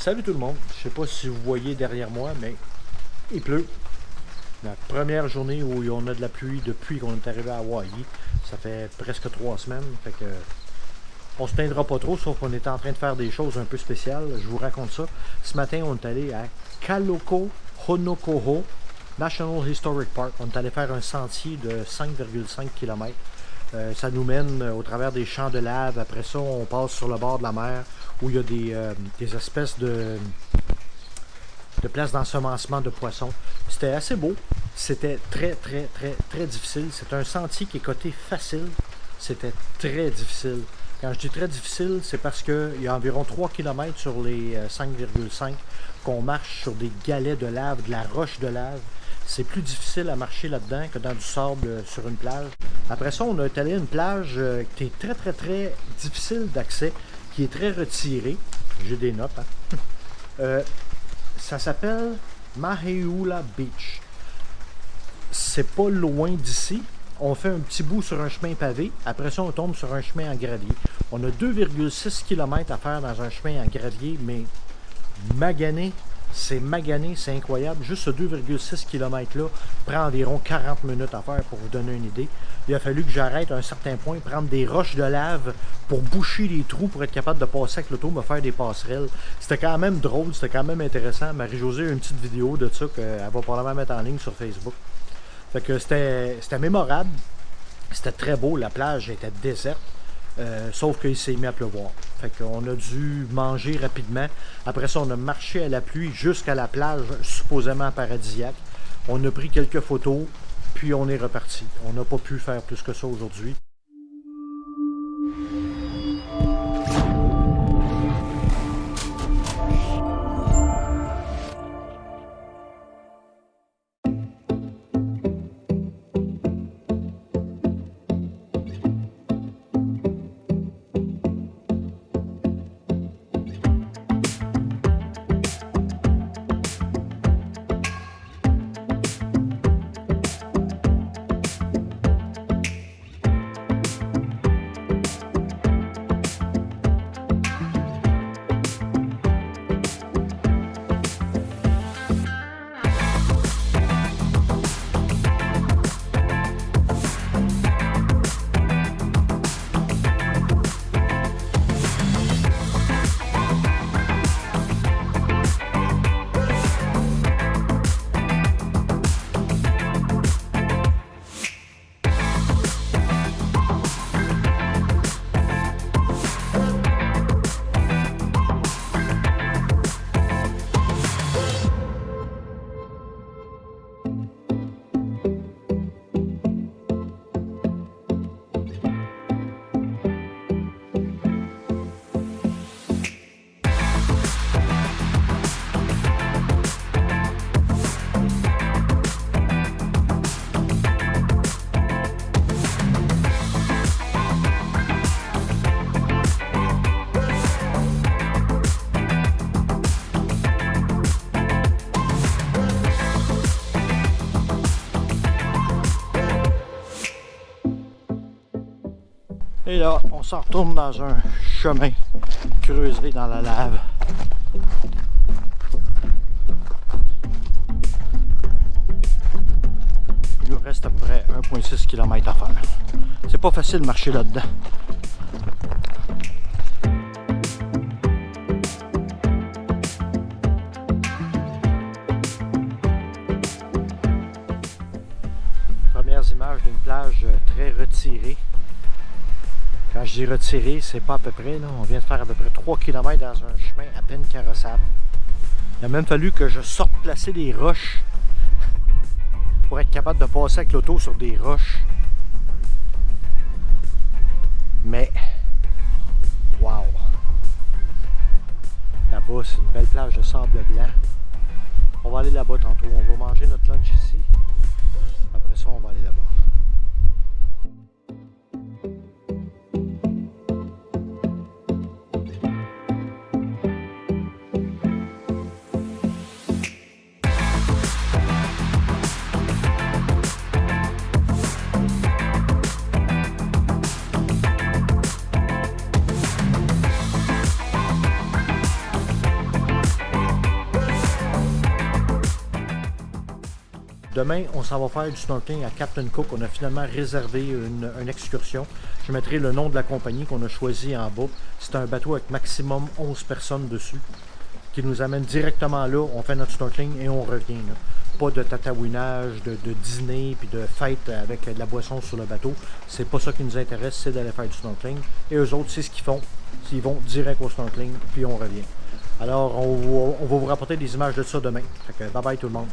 Salut tout le monde, je sais pas si vous voyez derrière moi, mais il pleut. La première journée où on a de la pluie depuis qu'on est arrivé à Hawaï, ça fait presque 3 semaines, fait que on se plaindra pas trop, sauf qu'on est en train de faire des choses un peu spéciales. Je vous raconte ça. Ce matin, on est allé à Kaloko Honoko'o National Historic Park. On est allé faire un sentier de 5,5 km. Ça nous mène au travers des champs de lave. Après ça, on passe sur le bord de la mer où il y a des espèces de places d'ensemencement de poissons. C'était assez beau. C'était très difficile. C'est un sentier qui est coté facile. C'était très difficile. Quand je dis très difficile, c'est parce qu'il y a environ 3 km sur les 5,5 qu'on marche sur des galets de lave, de la roche de lave. C'est plus difficile à marcher là-dedans que dans du sable sur une plage. Après ça, on est allé à une plage qui est très difficile d'accès, qui est très retirée. J'ai des notes. Ça s'appelle Maheula Beach. C'est pas loin d'ici. On fait un petit bout sur un chemin pavé. Après ça, on tombe sur un chemin en gravier. On a 2,6 km à faire dans un chemin en gravier, mais magané, c'est incroyable. Juste ce 2,6 km-là prend environ 40 minutes à faire pour vous donner une idée. Il a fallu que j'arrête à un certain point, prendre des roches de lave pour boucher les trous pour être capable de passer avec l'auto, me faire des passerelles. C'était quand même drôle, c'était quand même intéressant. Marie-Josée a une petite vidéo de ça qu'elle va probablement mettre en ligne sur Facebook. Fait que c'était mémorable. C'était très beau, la plage était déserte. Sauf qu'il s'est mis à pleuvoir. Fait qu'on a dû manger rapidement. Après ça, on a marché à la pluie jusqu'à la plage supposément paradisiaque. On a pris quelques photos, puis on est reparti. On n'a pas pu faire plus que ça aujourd'hui. Et là, on s'en retourne dans un chemin creusé dans la lave. Il nous reste à peu près 1,6 km à faire. C'est pas facile de marcher là-dedans. Premières images d'une plage très retirée. Quand je dis retiré, c'est pas à peu près, là. On vient de faire à peu près 3 km dans un chemin à peine carrossable. Il a même fallu que je sorte placer des roches pour être capable de passer avec l'auto sur des roches. Mais, wow! Là-bas, c'est une belle plage de sable blanc. On va aller là-bas tantôt. On va manger notre lunch ici. Après ça, on va aller là-bas. Demain, on s'en va faire du snorkeling à Captain Cook. On a finalement réservé une excursion. Je mettrai le nom de la compagnie qu'on a choisi en bas. C'est un bateau avec maximum 11 personnes dessus, qui nous amène directement là. On fait notre snorkeling et on revient, là. Pas de tatouinage, de dîner, puis de fête avec de la boisson sur le bateau. C'est pas ça qui nous intéresse, c'est d'aller faire du snorkeling. Et eux autres, c'est ce qu'ils font. Ils vont direct au snorkeling, puis on revient. Alors, on va vous rapporter des images de ça demain. Fait que bye bye tout le monde.